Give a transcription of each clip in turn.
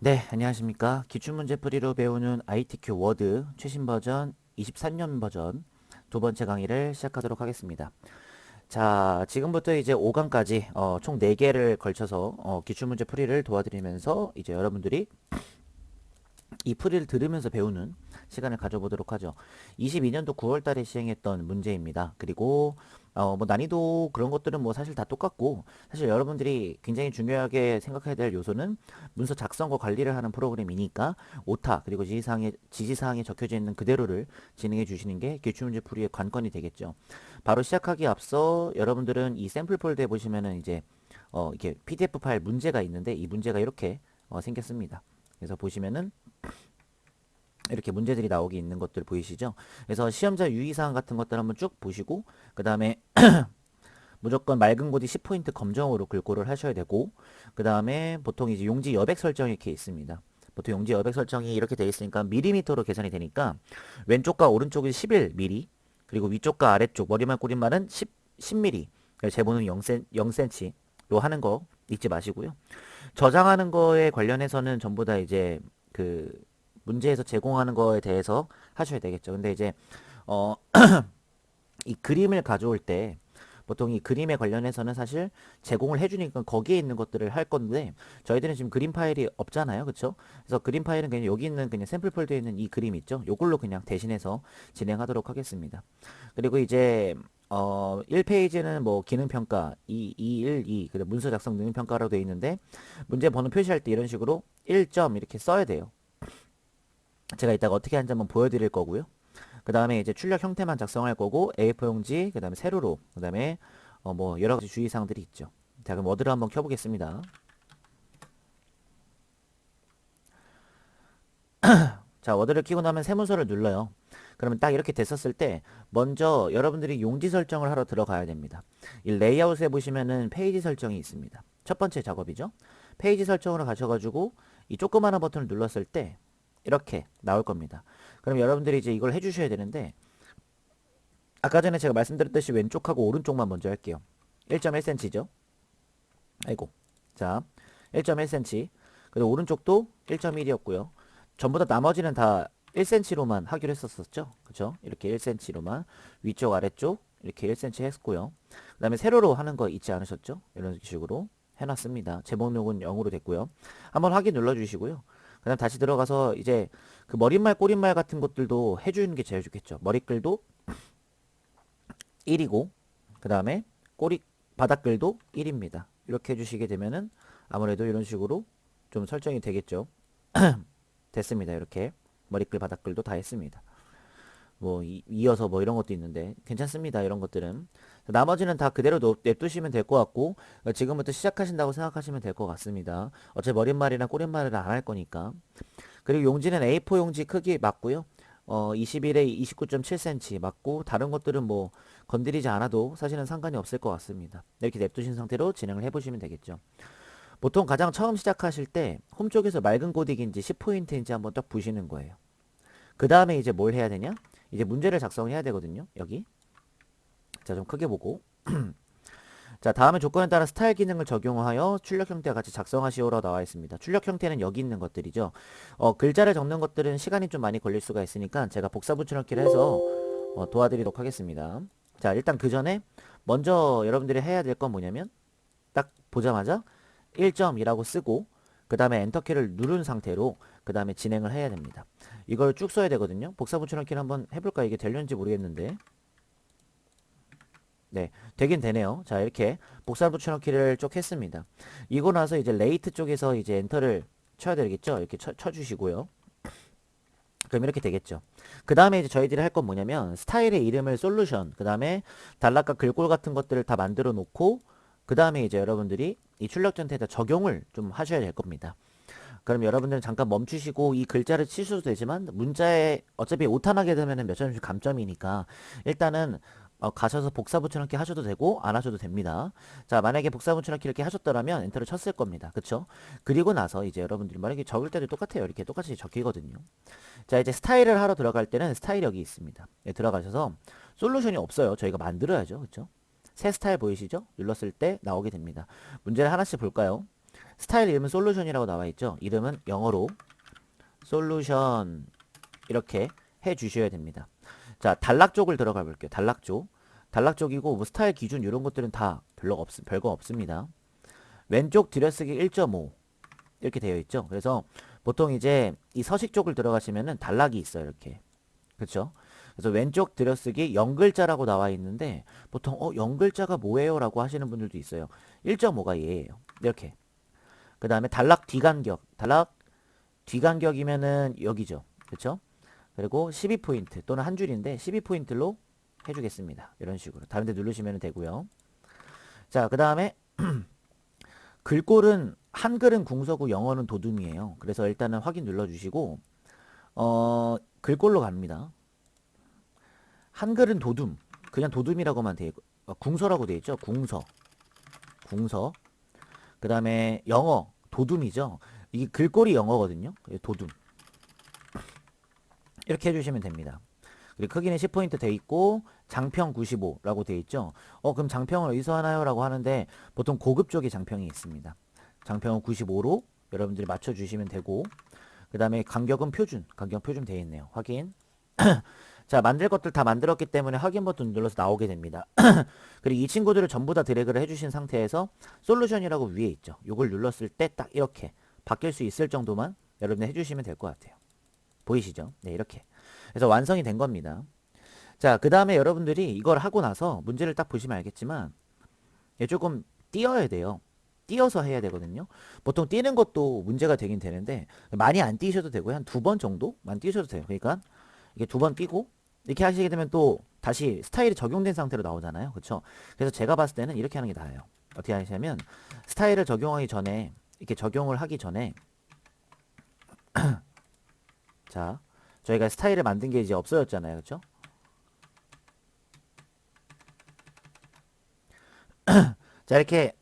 네, 안녕하십니까. 기출문제풀이로 배우는 ITQ 워드 최신 버전 23년 버전 두 번째 강의를 시작하도록 하겠습니다. 자, 지금부터 이제 5강까지 총 4개를 걸쳐서 기출문제 풀이를 도와드리면서 이제 여러분들이 이 풀이를 들으면서 배우는 시간을 가져보도록 하죠. 22년도 9월 달에 시행했던 문제입니다. 그리고 뭐 난이도 그런 것들은 뭐 사실 다 똑같고, 사실 여러분들이 굉장히 중요하게 생각해야 될 요소는 문서 작성과 관리를 하는 프로그램이니까 오타 그리고 지시사항에 적혀져 있는 그대로를 진행해 주시는 게 기출문제 풀이의 관건이 되겠죠. 바로 시작하기 앞서 여러분들은 이 샘플 폴더에 보시면은 이제 이렇게 PDF 파일 문제가 있는데, 이 문제가 이렇게 생겼습니다. 그래서 보시면은 이렇게 문제들이 나오게 있는 것들 보이시죠? 그래서 시험자 유의사항 같은 것들 한번 쭉 보시고, 그 다음에 무조건 맑은 곳이 10포인트 검정으로 글꼴을 하셔야 되고, 그 다음에 보통 이제 용지 여백 설정이 이렇게 있습니다. 보통 용지 여백 설정이 이렇게 되어 있으니까 밀리미터로 계산이 되니까 왼쪽과 오른쪽이 11mm, 그리고 위쪽과 아래쪽 머리말 꼬리말은 10mm, 제보는 0cm로 하는 거 잊지 마시고요. 저장하는 거에 관련해서는 전부 다 이제 그 문제에서 제공하는 거에 대해서 하셔야 되겠죠. 근데 이제 어, 이 그림을 가져올 때 보통 이 그림에 관련해서는 사실 제공을 해주니까 거기에 있는 것들을 할 건데, 저희들은 지금 그림 파일이 없잖아요. 그쵸? 그래서 그림 파일은 그냥 여기 있는 그냥 샘플 폴더에 있는 이 그림 있죠? 요걸로 그냥 대신해서 진행하도록 하겠습니다. 그리고 이제 1페이지는 뭐 기능평가 212, 그리고 문서 작성 능력평가라고 되어 있는데, 문제 번호 표시할 때 이런 식으로 1점 이렇게 써야 돼요. 제가 이따가 어떻게 하는지 한번 보여드릴 거고요. 그 다음에 이제 출력 형태만 작성할 거고, A4 용지, 그 다음에 세로로, 그 다음에 뭐 여러 가지 주의사항들이 있죠. 자, 그럼 워드를 한번 켜보겠습니다. 자, 워드를 켜고 나면 세문서를 눌러요. 그러면 딱 이렇게 됐었을 때 먼저 여러분들이 용지 설정을 하러 들어가야 됩니다. 이 레이아웃에 보시면은 페이지 설정이 있습니다. 첫 번째 작업이죠. 페이지 설정으로 가셔가지고 이 조그마한 버튼을 눌렀을 때 이렇게 나올 겁니다. 그럼 여러분들이 이제 이걸 해주셔야 되는데, 아까 전에 제가 말씀드렸듯이 왼쪽하고 오른쪽만 먼저 할게요. 1.1cm죠. 아이고. 자, 1.1cm. 그리고 오른쪽도 1.1이었고요. 전부 다 나머지는 다 1cm로만 하기로 했었죠. 그쵸? 이렇게 1cm로만. 위쪽, 아래쪽 이렇게 1cm 했고요. 그 다음에 세로로 하는 거 잊지 않으셨죠? 이런 식으로 해놨습니다. 제목록은 0으로 됐고요. 한번 확인 눌러주시고요. 그 다음 다시 들어가서 이제 그 머릿말, 꼬릿말 같은 것들도 해주는 게 제일 좋겠죠. 머리글도 1이고, 그 다음에 꼬리 바닥글도 1입니다. 이렇게 해주시게 되면은 아무래도 이런 식으로 좀 설정이 되겠죠. 됐습니다. 이렇게 머리글 바닥글도 다 했습니다. 뭐 이어서 뭐 이런 것도 있는데 괜찮습니다. 이런 것들은 나머지는 다 그대로 냅두시면 될 것 같고, 지금부터 시작하신다고 생각하시면 될 것 같습니다. 어차피 머릿말이나 꼬릿말을 안 할 거니까. 그리고 용지는 A4 용지 크기 맞고요. 21에 29.7cm 맞고, 다른 것들은 뭐 건드리지 않아도 사실은 상관이 없을 것 같습니다. 이렇게 냅두신 상태로 진행을 해보시면 되겠죠. 보통 가장 처음 시작하실 때 홈쪽에서 맑은 고딕인지 10포인트인지 한번 딱 보시는 거예요. 그 다음에 이제 뭘 해야 되냐? 이제 문제를 작성해야 되거든요. 여기. 자, 좀 크게 보고. 자, 다음에 조건에 따라 스타일 기능을 적용하여 출력 형태와 같이 작성하시오라고 나와 있습니다. 출력 형태는 여기 있는 것들이죠. 글자를 적는 것들은 시간이 좀 많이 걸릴 수가 있으니까 제가 복사 붙여넣기를 해서 도와드리도록 하겠습니다. 자, 일단 그 전에 먼저 여러분들이 해야 될 건 뭐냐면, 딱 보자마자 1점이라고 쓰고 그 다음에 엔터키를 누른 상태로 그 다음에 진행을 해야 됩니다. 이걸 쭉 써야 되거든요. 복사 붙여넣기를 한번 해볼까? 이게 되려는지 모르겠는데. 네, 되긴 되네요. 자, 이렇게 복사 붙여넣기를 쭉 했습니다. 이거 나서 이제 레이트 쪽에서 이제 엔터를 쳐야 되겠죠. 이렇게 쳐주시고요. 그럼 이렇게 되겠죠. 그 다음에 이제 저희들이 할 건 뭐냐면, 스타일의 이름을 솔루션, 그 다음에 단락과 글꼴 같은 것들을 다 만들어 놓고, 그 다음에 이제 여러분들이 이 출력 전태에다 적용을 좀 하셔야 될 겁니다. 그럼 여러분들은 잠깐 멈추시고 이 글자를 치셔도 되지만, 문자에 어차피 오타나게 되면은 몇 점씩 감점이니까 일단은 가셔서 복사 붙여넣기 하셔도 되고 안 하셔도 됩니다. 자, 만약에 복사 붙여넣기 이렇게 하셨더라면 엔터를 쳤을 겁니다. 그쵸? 그리고 나서 이제 여러분들이 만약에 적을 때도 똑같아요. 이렇게 똑같이 적히거든요. 자, 이제 스타일을 하러 들어갈 때는 스타일 여기 있습니다. 네, 들어가셔서 솔루션이 없어요. 저희가 만들어야죠. 그쵸? 새 스타일 보이시죠? 눌렀을 때 나오게 됩니다. 문제를 하나씩 볼까요? 스타일 이름은 솔루션이라고 나와 있죠. 이름은 영어로 솔루션 이렇게 해 주셔야 됩니다. 자, 단락 쪽을 들어가 볼게요. 단락 쪽. 단락 쪽이고 뭐 스타일 기준 이런 것들은 다 별거 없습니다. 왼쪽 들여쓰기 1.5 이렇게 되어 있죠. 그래서 보통 이제 이 서식 쪽을 들어가시면은 단락이 있어요. 이렇게. 그렇죠? 그래서 왼쪽 들여쓰기 0글자라고 나와 있는데 보통 0글자가 뭐예요? 라고 하시는 분들도 있어요. 1.5가 얘예요. 이렇게. 그 다음에 단락 뒤간격. 단락 뒤간격이면은 여기죠. 그렇죠? 그리고 12포인트 또는 한 줄인데 12포인트로 해주겠습니다. 이런 식으로. 다른 데 누르시면 되고요. 자, 그 다음에 글꼴은 한글은 궁서고 영어는 도둠이에요. 그래서 일단은 확인 눌러주시고 글꼴로 갑니다. 한글은 도둠. 그냥 도둠이라고만 돼 있고 궁서라고 돼 있죠. 궁서. 그 다음에 영어 도둠이죠. 이게 글꼴이 영어거든요. 도둠. 이렇게 해주시면 됩니다. 그리고 크기는 10포인트 돼 있고 장평 95라고 돼 있죠. 그럼 장평을 어디서 하나요? 라고 하는데 보통 고급 쪽에 장평이 있습니다. 장평은 95로 여러분들이 맞춰주시면 되고 그 다음에 간격 표준 돼 있네요. 확인. 자, 만들 것들 다 만들었기 때문에 확인 버튼 눌러서 나오게 됩니다. 그리고 이 친구들을 전부 다 드래그를 해주신 상태에서 솔루션이라고 위에 있죠. 이걸 눌렀을 때 딱 이렇게 바뀔 수 있을 정도만 여러분이 해주시면 될 것 같아요. 보이시죠? 네, 이렇게. 그래서 완성이 된 겁니다. 자, 그 다음에 여러분들이 이걸 하고 나서 문제를 딱 보시면 알겠지만 조금 띄어야 돼요. 띄어서 해야 되거든요. 보통 띄는 것도 문제가 되긴 되는데 많이 안 띄셔도 되고요. 한 2번 정도만 띄셔도 돼요. 그러니까 이게 2번 띄고 이렇게 하시게 되면 또 다시 스타일이 적용된 상태로 나오잖아요. 그렇죠? 그래서 제가 봤을 때는 이렇게 하는 게 나아요. 어떻게 하시냐면 스타일을 적용하기 전에 이렇게 적용을 하기 전에 자, 저희가 스타일을 만든 게 이제 없어졌잖아요. 그렇죠? 자, 이렇게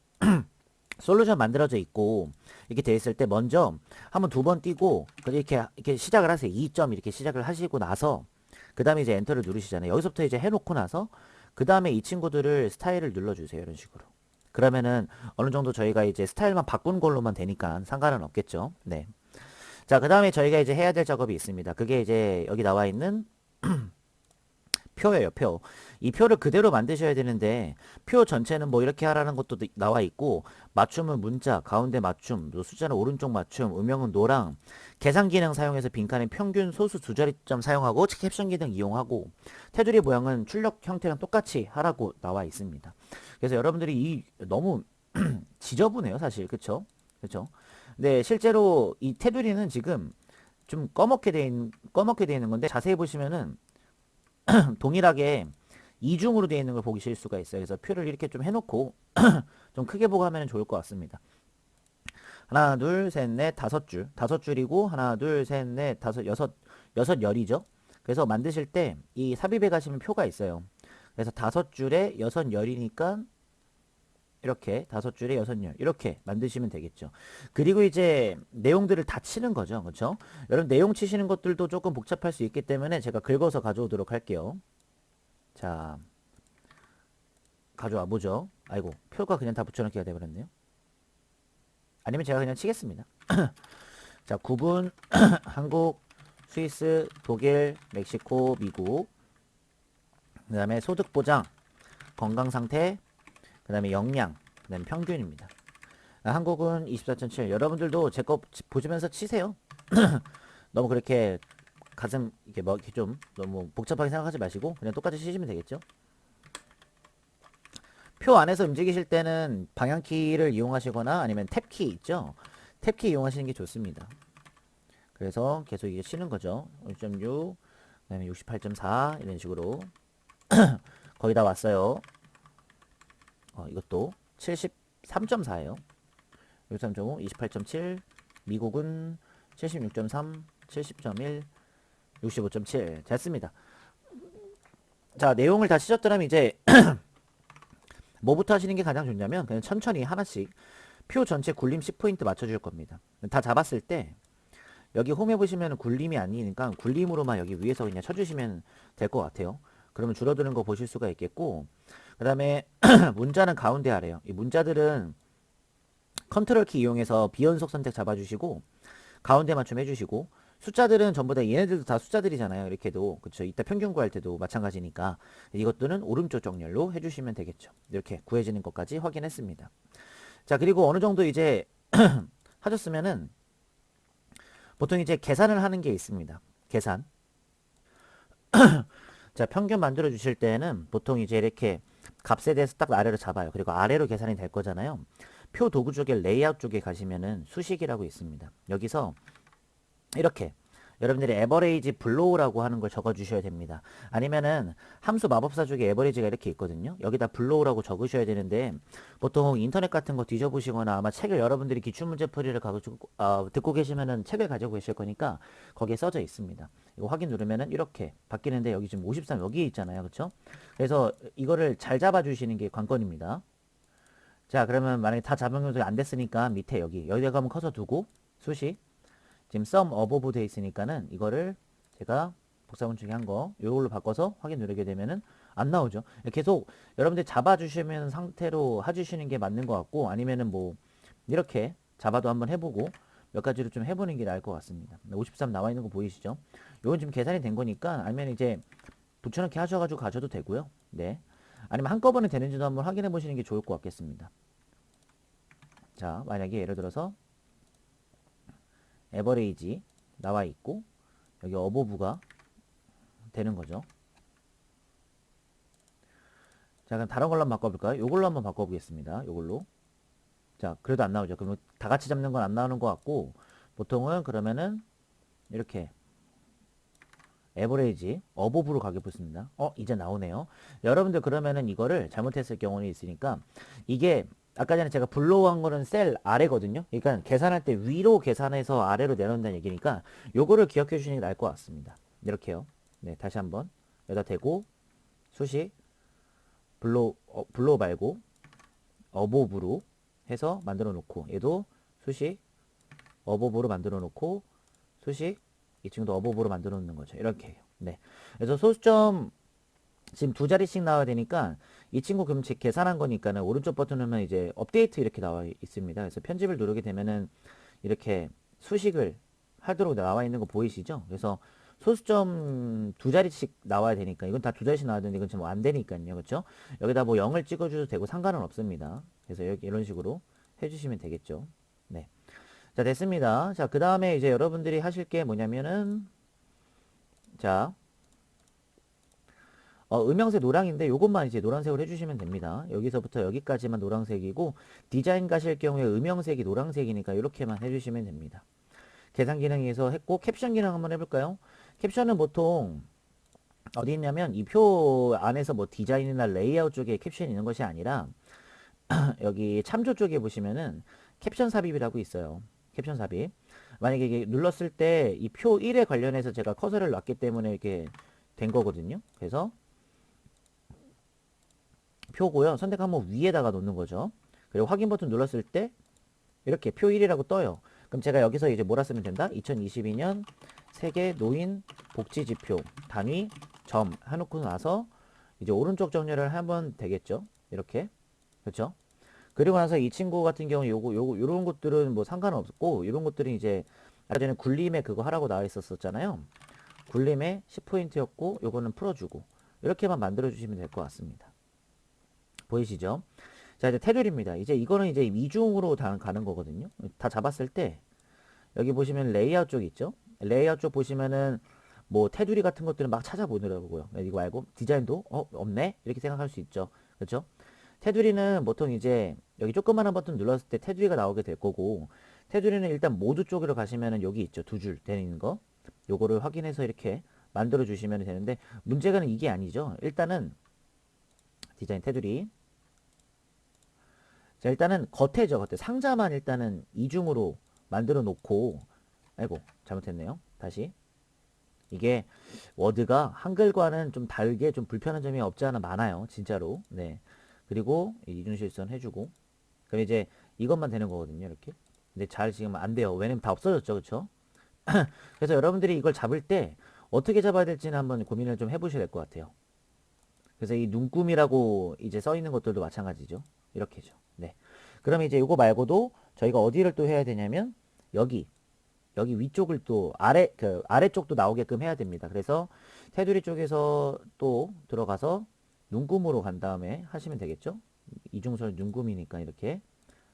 솔루션 만들어져 있고 이렇게 돼 있을 때 먼저 한번 2번 띄고 이렇게 시작을 하세요. 2점 이렇게 시작을 하시고 나서 그 다음에 이제 엔터를 누르시잖아요. 여기서부터 이제 해놓고 나서 그 다음에 이 친구들을 스타일을 눌러주세요. 이런 식으로. 그러면은 어느 정도 저희가 이제 스타일만 바꾼 걸로만 되니까 상관은 없겠죠. 네. 자, 그 다음에 저희가 이제 해야 될 작업이 있습니다. 그게 이제 여기 나와 있는 표예요, 표. 이 표를 그대로 만드셔야 되는데 표 전체는 뭐 이렇게 하라는 것도 나와 있고 맞춤은 문자, 가운데 맞춤, 또 숫자는 오른쪽 맞춤, 음영은 노랑, 계산 기능 사용해서 빈칸에 평균 소수 두 자리점 사용하고 캡션 기능 이용하고 테두리 모양은 출력 형태랑 똑같이 하라고 나와 있습니다. 그래서 여러분들이 이 너무 지저분해요, 사실. 그쵸? 그쵸? 근데 실제로 이 테두리는 지금 좀 꺼멓게 돼 있는 건데 자세히 보시면은 동일하게 이중으로 되어 있는 걸 보실 수가 있어요. 그래서 표를 이렇게 좀 해놓고 좀 크게 보고 하면 좋을 것 같습니다. 하나, 둘, 셋, 넷, 5줄. 5줄이고 하나, 둘, 셋, 넷, 다섯, 여섯 열이죠. 그래서 만드실 때 이 삽입에 가시면 표가 있어요. 그래서 5줄에 6열이니까 이렇게 5줄에 6열 이렇게 만드시면 되겠죠. 그리고 이제 내용들을 다 치는 거죠. 그렇죠? 여러분 내용 치시는 것들도 조금 복잡할 수 있기 때문에 제가 긁어서 가져오도록 할게요. 자, 가져와 보죠. 아이고, 표가 그냥 다 붙여넣기가 돼버렸네요. 아니면 제가 그냥 치겠습니다. 자, 구분, 한국, 스위스, 독일, 멕시코, 미국. 그 다음에 소득보장, 건강상태, 그 다음에 역량, 그 다음에 평균입니다. 한국은 24.7. 여러분들도 제 거 보시면서 치세요. 너무 그렇게 가슴 이렇게 뭐 이렇게 좀 너무 복잡하게 생각하지 마시고 그냥 똑같이 치시면 되겠죠. 표 안에서 움직이실 때는 방향키를 이용하시거나 아니면 탭키 있죠. 탭키 이용하시는 게 좋습니다. 그래서 계속 이게 치는 거죠. 5.6, 그 다음에 68.4 이런 식으로 거의 다 왔어요. 이것도 73.4예요. 63.5, 28.7, 미국은 76.3, 70.1, 65.7 됐습니다. 자, 내용을 다 치셨더라면 이제 뭐부터 하시는 게 가장 좋냐면 그냥 천천히 하나씩 표 전체 굴림 10포인트 맞춰줄 겁니다. 다 잡았을 때 여기 홈에 보시면 굴림이 아니니까 굴림으로만 여기 위에서 그냥 쳐주시면 될 것 같아요. 그러면 줄어드는 거 보실 수가 있겠고 그 다음에 문자는 가운데 아래요. 이 문자들은 컨트롤 키 이용해서 비연속 선택 잡아주시고 가운데 맞춤 해주시고 숫자들은 전부 다 얘네들도 다 숫자들이잖아요. 이렇게도 그쵸. 이따 평균 구할 때도 마찬가지니까 이것들은 오른쪽 정렬로 해주시면 되겠죠. 이렇게 구해지는 것까지 확인했습니다. 자, 그리고 어느 정도 이제 하셨으면은 보통 이제 계산을 하는 게 있습니다. 계산. 자, 평균 만들어 주실 때는 보통 이제 이렇게 값에 대해서 딱 아래로 잡아요. 그리고 아래로 계산이 될 거잖아요. 표 도구 쪽에 레이아웃 쪽에 가시면은 수식이라고 있습니다. 여기서 이렇게 여러분들이 에버레이지 블로우라고 하는 걸 적어 주셔야 됩니다. 아니면은 함수 마법사 쪽에 에버레이지가 이렇게 있거든요. 여기다 블로우라고 적으셔야 되는데 보통 인터넷 같은 거 뒤져보시거나 아마 책을 여러분들이 기출문제풀이를 가지고 듣고 계시면은 책을 가지고 계실 거니까 거기에 써져 있습니다. 이거 확인 누르면은 이렇게 바뀌는데 여기 지금 53 여기에 있잖아요. 그쵸? 그래서 이거를 잘 잡아 주시는 게 관건입니다. 자, 그러면 만약에 다 잡은 것도 안 됐으니까 밑에 여기다가 한번 커서 두고 수식 지금 sum above 돼 있으니까는 이거를 제가 복사문축에 한 거 이걸로 바꿔서 확인 누르게 되면은 안 나오죠. 계속 여러분들 잡아주시면 상태로 해주시는 게 맞는 것 같고 아니면은 뭐 이렇게 잡아도 한번 해보고 몇 가지로 좀 해보는 게 나을 것 같습니다. 53 나와 있는 거 보이시죠? 이건 지금 계산이 된 거니까 아니면 이제 붙여넣기 하셔가지고 가셔도 되고요. 네. 아니면 한꺼번에 되는지도 한번 확인해 보시는 게 좋을 것 같겠습니다. 자, 만약에 예를 들어서 에버레이지 나와 있고 여기 어보브가 되는 거죠. 자, 그럼 다른 걸로 한번 바꿔볼까요? 요걸로 한번 바꿔보겠습니다. 요걸로. 자, 그래도 안 나오죠. 그럼 다 같이 잡는 건 안 나오는 것 같고 보통은 그러면은 이렇게 에버레이지 어보브로 가겠습니다. 이제 나오네요. 여러분들 그러면은 이거를 잘못했을 경우는 있으니까 이게 아까 전에 제가 블로우 한 거는 셀 아래거든요. 그러니까 계산할 때 위로 계산해서 아래로 내려온다는 얘기니까 요거를 기억해 주시는 게 나을 것 같습니다. 이렇게요. 네, 다시 한번 여기다 대고 수식 블로우 말고 어보브로 해서 만들어 놓고 얘도 수식 어보브로 만들어 놓고 수식 이 친구도 어보브로 만들어 놓는 거죠. 이렇게 해요. 네. 그래서 소수점 지금 두 자리씩 나와야 되니까 이 친구 그럼 계산한 거니까는 오른쪽 버튼 누르면 이제 업데이트 이렇게 나와 있습니다. 그래서 편집을 누르게 되면은 이렇게 수식을 하도록 나와 있는 거 보이시죠? 그래서 소수점 두 자리씩 나와야 되니까 이건 다 두 자리씩 나와야 되는데 이건 지금 안 되니까요. 그렇죠? 여기다 뭐 0을 찍어줘도 되고 상관은 없습니다. 그래서 여기 이런 식으로 해주시면 되겠죠. 네. 자, 됐습니다. 자, 그 다음에 이제 여러분들이 하실 게 뭐냐면은 자, 음영색 노랑인데 요것만 이제 노란색으로 해주시면 됩니다. 여기서부터 여기까지만 노란색이고 디자인 가실 경우에 음영색이 노란색이니까 이렇게만 해주시면 됩니다. 계산 기능에서 했고 캡션 기능 한번 해볼까요? 캡션은 보통 어디 있냐면 이 표 안에서 뭐 디자인이나 레이아웃 쪽에 캡션이 있는 것이 아니라 여기 참조 쪽에 보시면은 캡션 삽입이라고 있어요. 캡션 삽입. 만약에 이게 눌렀을 때 이 표 1에 관련해서 제가 커서를 놨기 때문에 이렇게 된 거거든요. 그래서 표고요. 선택하면 위에다가 놓는 거죠. 그리고 확인 버튼 눌렀을 때 이렇게 표 1이라고 떠요. 그럼 제가 여기서 이제 뭐라 쓰면 된다? 2022년 세계 노인 복지 지표 단위 점 해놓고 나서 이제 오른쪽 정렬을 하면 되겠죠. 이렇게. 그렇죠? 그리고 나서 이 친구 같은 경우 요런 것들은 뭐 상관없고 이런 것들은 이제 아까 전에 굴림에 그거 하라고 나와 있었잖아요. 굴림에 10포인트였고 요거는 풀어주고 이렇게만 만들어 주시면 될 것 같습니다. 보이시죠? 자, 이제 테두리입니다. 이제 이거는 이제 이중으로 다 가는 거거든요. 다 잡았을 때 여기 보시면 레이아웃 쪽 있죠? 레이아웃 쪽 보시면은 뭐 테두리 같은 것들은 막 찾아보느라고요. 이거 말고 디자인도 없네? 이렇게 생각할 수 있죠. 그렇죠? 테두리는 보통 이제 여기 조그마한 버튼 눌렀을 때 테두리가 나오게 될 거고 테두리는 일단 모두 쪽으로 가시면은 여기 있죠. 두 줄 되는 거. 요거를 확인해서 이렇게 만들어 주시면 되는데 문제는 이게 아니죠. 일단은 디자인 테두리 자, 일단은 겉에죠. 겉에 상자만 일단은 이중으로 만들어 놓고 아이고 잘못했네요. 다시 이게 워드가 한글과는 좀 다르게 좀 불편한 점이 없지 않아 많아요. 진짜로. 네. 그리고 이중실선 해주고 그럼 이제 이것만 되는 거거든요. 이렇게. 근데 잘 지금 안 돼요. 왜냐면 다 없어졌죠. 그쵸? 그래서 여러분들이 이걸 잡을 때 어떻게 잡아야 될지는 한번 고민을 좀 해보셔야 될 것 같아요. 그래서 이 눈금이라고 이제 써 있는 것들도 마찬가지죠. 이렇게죠. 네. 그럼 이제 이거 말고도 저희가 어디를 또 해야 되냐면 여기 위쪽을 또 아래쪽도 나오게끔 해야 됩니다. 그래서 테두리 쪽에서 또 들어가서 눈금으로 간 다음에 하시면 되겠죠. 이중설 눈금이니까 이렇게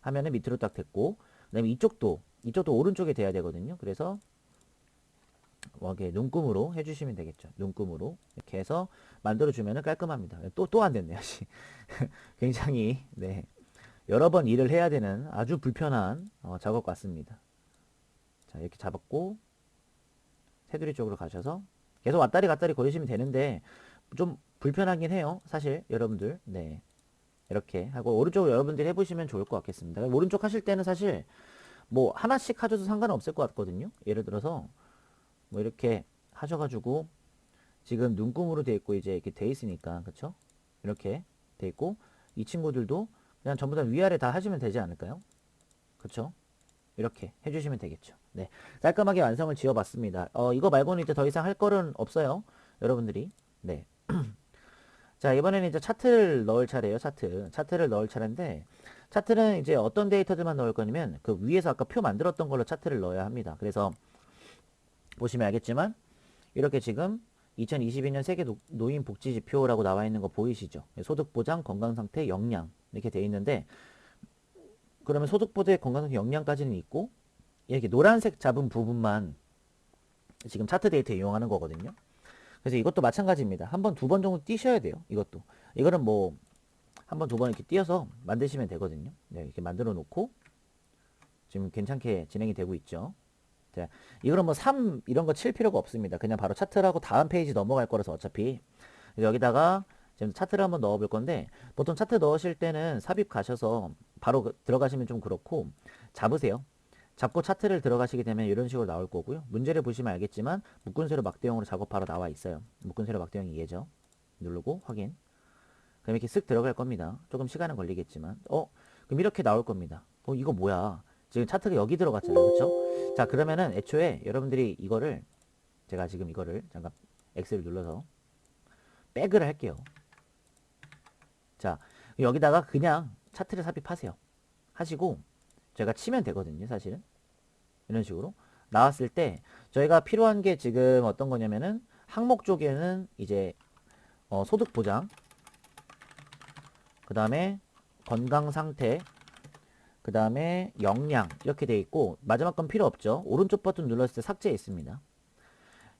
하면은 밑으로 딱 됐고, 그 다음에 이쪽도 오른쪽에 돼야 되거든요. 그래서 이렇게 눈금으로 해주시면 되겠죠. 눈금으로 이렇게 해서 만들어주면은 깔끔합니다. 또 안 됐네요. 굉장히 네, 여러 번 일을 해야 되는 아주 불편한 작업 같습니다. 자, 이렇게 잡았고 테두리 쪽으로 가셔서 계속 왔다리 갔다리 거리시면 되는데 좀 불편하긴 해요. 사실 여러분들. 네. 이렇게 하고 오른쪽으로 여러분들이 해보시면 좋을 것 같겠습니다. 오른쪽 하실 때는 사실 뭐 하나씩 하셔도 상관은 없을 것 같거든요. 예를 들어서 뭐 이렇게 하셔가지고 지금 눈금으로 돼 있고 이제 이렇게 돼 있으니까 그쵸? 이렇게 돼 있고 이 친구들도 그냥 전부 다 위아래 다 하시면 되지 않을까요? 그쵸? 이렇게 해주시면 되겠죠. 네, 깔끔하게 완성을 지어봤습니다. 이거 말고는 이제 더 이상 할 거는 없어요. 여러분들이. 네. 자, 이번에는 이제 차트를 넣을 차례예요. 차트를 넣을 차례인데 차트는 이제 어떤 데이터들만 넣을 거냐면 그 위에서 아까 표 만들었던 걸로 차트를 넣어야 합니다. 그래서 보시면 알겠지만 이렇게 지금 2022년 세계 노인 복지 지표라고 나와 있는 거 보이시죠? 소득 보장, 건강 상태, 역량 이렇게 돼 있는데 그러면 소득 보장, 건강 상태, 역량까지는 있고 이렇게 노란색 잡은 부분만 지금 차트 데이터 이용하는 거거든요. 그래서 이것도 마찬가지입니다. 한 번, 두 번 정도 띄셔야 돼요. 이것도. 이거는 뭐 한 번, 두 번 이렇게 띄어서 만드시면 되거든요. 네, 이렇게 만들어 놓고 지금 괜찮게 진행이 되고 있죠. 자, 이거는 뭐 3 이런 거 칠 필요가 없습니다. 그냥 바로 차트라고 다음 페이지 넘어갈 거라서 어차피 여기다가 지금 차트를 한번 넣어 볼 건데 보통 차트 넣으실 때는 삽입 가셔서 바로 들어가시면 좀 그렇고 잡으세요. 잡고 차트를 들어가시게 되면 이런 식으로 나올 거고요. 문제를 보시면 알겠지만 묶은 세로 막대형으로 작업하러 나와 있어요. 묶은 세로 막대형이 얘죠. 누르고 확인. 그럼 이렇게 쓱 들어갈 겁니다. 조금 시간은 걸리겠지만 그럼 이렇게 나올 겁니다. 이거 뭐야? 지금 차트가 여기 들어갔잖아요. 그쵸? 자, 그러면은 애초에 여러분들이 이거를 제가 지금 이거를 잠깐 X를 눌러서 백을 할게요. 자, 여기다가 그냥 차트를 삽입하세요. 하시고 제가 치면 되거든요. 사실은 이런 식으로 나왔을 때 저희가 필요한 게 지금 어떤 거냐면은 항목 쪽에는 이제 소득 보장, 그 다음에 건강 상태, 그 다음에 역량 이렇게 돼 있고 마지막 건 필요 없죠. 오른쪽 버튼 눌렀을 때 삭제 있습니다.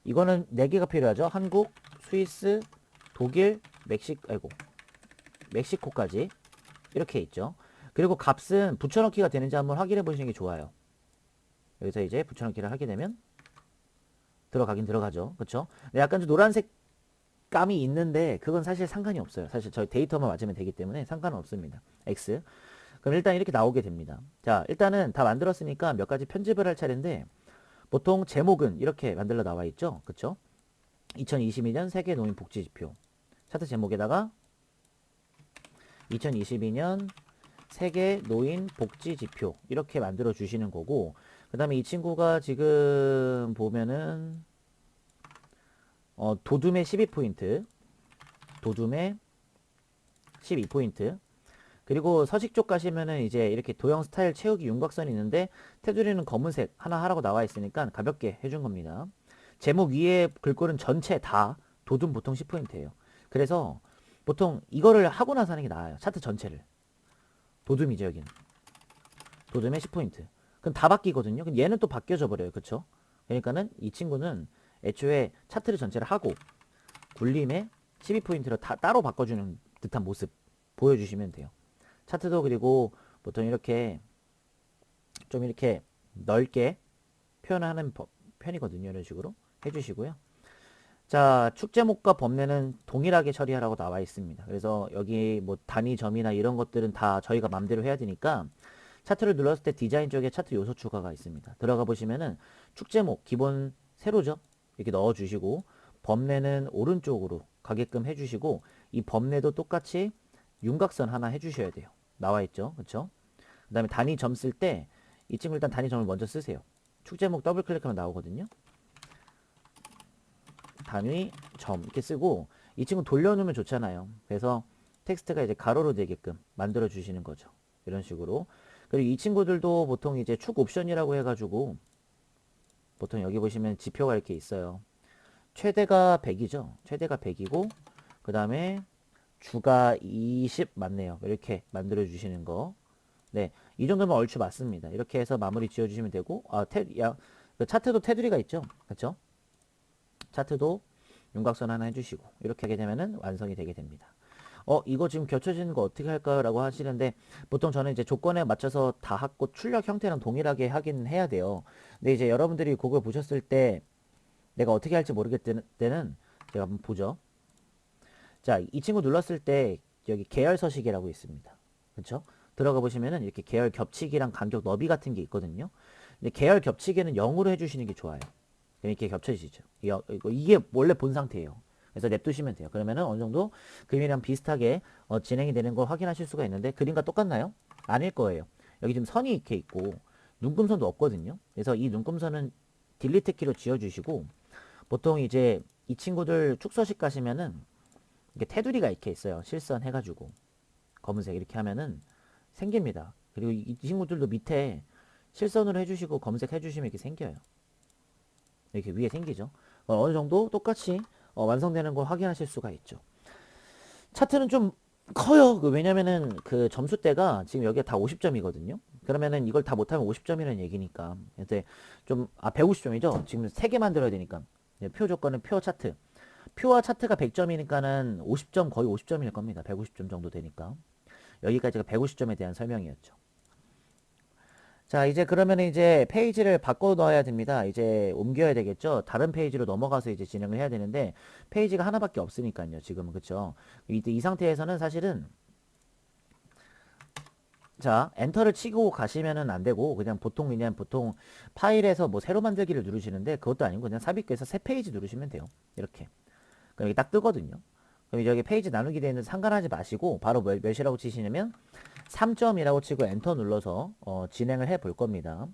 이거는 4개가 필요하죠. 한국, 스위스, 독일, 멕시코까지 이렇게 있죠. 그리고 값은 붙여넣기가 되는지 한번 확인해 보시는 게 좋아요. 여기서 이제 붙여넣기를 하게 되면 들어가긴 들어가죠. 그쵸? 약간 좀 노란색 감이 있는데 그건 사실 상관이 없어요. 사실 저희 데이터만 맞으면 되기 때문에 상관은 없습니다. X. 그럼 일단 이렇게 나오게 됩니다. 자, 일단은 다 만들었으니까 몇 가지 편집을 할 차례인데 보통 제목은 이렇게 만들어 나와 있죠. 그쵸? 2022년 세계 노인 복지 지표. 차트 제목에다가 2022년 세계 노인 복지 지표 이렇게 만들어 주시는 거고 그 다음에 이 친구가 지금 보면은 도둠의 12포인트 도둠의 12포인트 그리고 서식 쪽 가시면은 이제 이렇게 도형 스타일 채우기 윤곽선이 있는데 테두리는 검은색 하나 하라고 나와 있으니까 가볍게 해준 겁니다. 제목 위에 글꼴은 전체 다 도둠 보통 10포인트예요. 그래서 보통 이거를 하고 나서 하는 게 나아요. 차트 전체를. 도둠이죠 여기는. 도둠의 10포인트. 그럼 다 바뀌거든요. 그럼 얘는 또 바뀌어져 버려요. 그쵸? 그러니까는 이 친구는 애초에 차트를 전체를 하고 굴림에 12포인트로 따로 바꿔주는 듯한 모습 보여주시면 돼요. 차트도 그리고 보통 이렇게 좀 이렇게 넓게 표현하는 편이거든요. 이런 식으로 해주시고요. 자, 축제목과 범례는 동일하게 처리하라고 나와 있습니다. 그래서 여기 뭐 단위 점이나 이런 것들은 다 저희가 맘대로 해야 되니까 차트를 눌렀을 때 디자인 쪽에 차트 요소 추가가 있습니다. 들어가 보시면은 축제목 기본 세로죠. 이렇게 넣어 주시고 범례는 오른쪽으로 가게끔 해 주시고 이 범례도 똑같이 윤곽선 하나 해 주셔야 돼요. 나와 있죠. 그쵸? 그 다음에 단위 점 쓸 때 이 친구 일단 단위 점을 먼저 쓰세요. 축제목 더블 클릭하면 나오거든요. 단위 점 이렇게 쓰고 이 친구 돌려놓으면 좋잖아요. 그래서 텍스트가 이제 가로로 되게끔 만들어 주시는 거죠. 이런 식으로. 그리고 이 친구들도 보통 이제 축 옵션이라고 해가지고 보통 여기 보시면 지표가 이렇게 있어요. 최대가 100이죠. 최대가 100이고 그 다음에 주가 20 맞네요. 이렇게 만들어 주시는 거. 네, 이 정도면 얼추 맞습니다. 이렇게 해서 마무리 지어 주시면 되고 그 차트도 테두리가 있죠. 그렇죠? 차트도 윤곽선 하나 해주시고 이렇게 하게 되면은 완성이 되게 됩니다. 이거 지금 겹쳐지는 거 어떻게 할까요? 라고 하시는데 보통 저는 이제 조건에 맞춰서 다 하고 출력 형태는 동일하게 하긴 해야 돼요. 근데 이제 여러분들이 그걸 보셨을 때 내가 어떻게 할지 모르겠을 때는 제가 한번 보죠. 자, 이 친구 눌렀을 때 여기 계열 서식이라고 있습니다. 그렇죠? 들어가 보시면은 이렇게 계열 겹치기랑 간격 너비 같은 게 있거든요. 근데 계열 겹치기는 0으로 해주시는 게 좋아요. 이렇게 겹쳐지죠. 이게 원래 본 상태예요. 그래서 냅두시면 돼요. 그러면은 어느 정도 그림이랑 비슷하게 진행이 되는 걸 확인하실 수가 있는데 그림과 똑같나요? 아닐 거예요. 여기 지금 선이 이렇게 있고 눈금선도 없거든요. 그래서 이 눈금선은 딜리트 키로 지워주시고 보통 이제 이 친구들 축소식 가시면은 이게 테두리가 이렇게 있어요. 실선 해가지고 검은색 이렇게 하면은 생깁니다. 그리고 이 친구들도 밑에 실선으로 해주시고 검은색 해주시면 이렇게 생겨요. 이렇게 위에 생기죠. 어느 정도 똑같이 완성되는 걸 확인하실 수가 있죠. 차트는 좀 커요. 왜냐면은 그 점수대가 지금 여기가 다 50점이거든요. 그러면은 이걸 다 못하면 50점이라는 얘기니까. 근데 좀, 150점이죠? 지금 3개 만들어야 되니까. 표 조건은 표 차트. 표와 차트가 100점이니까는 50점, 거의 50점일 겁니다. 150점 정도 되니까. 여기까지가 150점에 대한 설명이었죠. 자, 이제 그러면 이제 페이지를 바꿔 넣어야 됩니다. 이제 옮겨야 되겠죠. 다른 페이지로 넘어가서 이제 진행을 해야 되는데 페이지가 하나밖에 없으니까요. 지금은 그쵸. 이 상태에서는 사실은 자, 엔터를 치고 가시면은 안 되고 그냥 보통 파일에서 뭐 새로 만들기를 누르시는데 그것도 아니고 그냥 삽입해서 새 페이지 누르시면 돼요. 이렇게. 그럼 이게 딱 뜨거든요. 그럼 여기 페이지 나누기 되어 있는 상관하지 마시고 바로 몇이라고 치시냐면 3점이라고 치고 엔터 눌러서 진행을 해 볼 겁니다.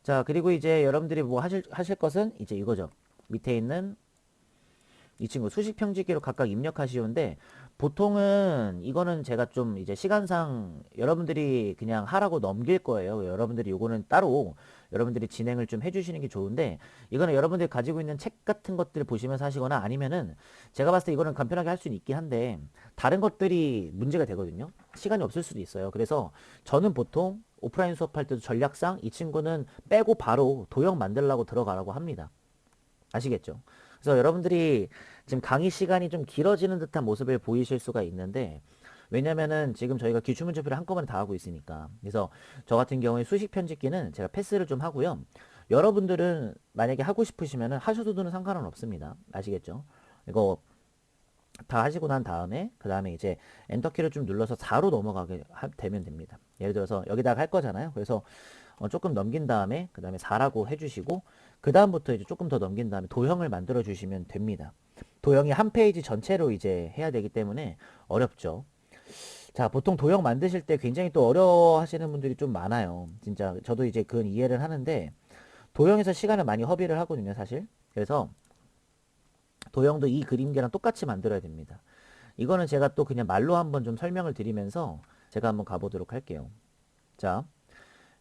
자, 그리고 이제 여러분들이 뭐 하실 것은 이제 이거죠. 밑에 있는 이 친구 수식 평지기로 각각 입력하시오인데 보통은 이거는 제가 좀 이제 시간상 여러분들이 그냥 하라고 넘길 거예요. 여러분들이 요거는 따로 여러분들이 진행을 좀 해주시는 게 좋은데 이거는 여러분들이 가지고 있는 책 같은 것들 보시면서 하시거나 아니면은 제가 봤을 때 이거는 간편하게 할 수는 있긴 한데 다른 것들이 문제가 되거든요. 시간이 없을 수도 있어요. 그래서 저는 보통 오프라인 수업할 때도 전략상 이 친구는 빼고 바로 도형 만들라고 들어가라고 합니다. 아시겠죠? 그래서 여러분들이 지금 강의 시간이 좀 길어지는 듯한 모습을 보이실 수가 있는데 왜냐면은 지금 저희가 기출문제표를 한꺼번에 다 하고 있으니까 그래서 저 같은 경우에 수식 편집기는 제가 패스를 좀 하고요. 여러분들은 만약에 하고 싶으시면은 하셔도는 상관은 없습니다. 아시겠죠? 이거 다 하시고 난 다음에 그 다음에 이제 엔터키를 좀 눌러서 4로 넘어가게 되면 됩니다. 예를 들어서 여기다가 할 거잖아요. 그래서 조금 넘긴 다음에 그 다음에 4라고 해주시고 그 다음부터 이제 조금 더 넘긴 다음에 도형을 만들어 주시면 됩니다. 도형이 한 페이지 전체로 이제 해야 되기 때문에 어렵죠. 자, 보통 도형 만드실 때 굉장히 또 어려워 하시는 분들이 좀 많아요. 진짜 저도 이제 그건 이해를 하는데 도형에서 시간을 많이 허비를 하거든요, 사실. 그래서 도형도 이 그림계랑 똑같이 만들어야 됩니다. 이거는 제가 또 그냥 말로 한번 좀 설명을 드리면서 제가 한번 가보도록 할게요. 자,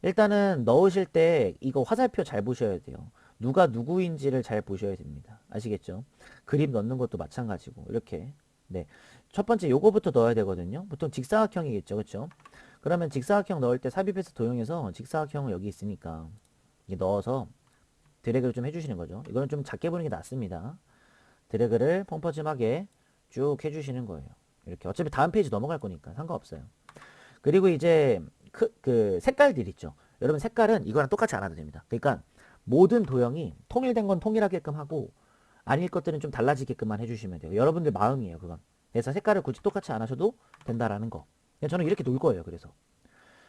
일단은 넣으실 때 이거 화살표 잘 보셔야 돼요. 누가 누구인지를 잘 보셔야 됩니다. 아시겠죠? 그림 넣는 것도 마찬가지고 이렇게 네, 첫 번째 요거부터 넣어야 되거든요. 보통 직사각형이겠죠, 그렇죠? 그러면 직사각형 넣을 때 삽입해서 도형해서 직사각형은 여기 있으니까 이게 넣어서 드래그를 좀 해주시는 거죠. 이거는 좀 작게 보는 게 낫습니다. 드래그를 펑퍼짐하게 쭉 해주시는 거예요. 이렇게 어차피 다음 페이지 넘어갈 거니까 상관없어요. 그리고 이제 그 색깔들 있죠. 여러분 색깔은 이거랑 똑같이 안 해도 됩니다. 그러니까 모든 도형이 통일된 건 통일하게끔 하고 아닐 것들은 좀 달라지게끔만 해주시면 돼요. 여러분들 마음이에요, 그건. 그래서 색깔을 굳이 똑같이 안 하셔도 된다라는 거. 그냥 저는 이렇게 놓을 거예요, 그래서.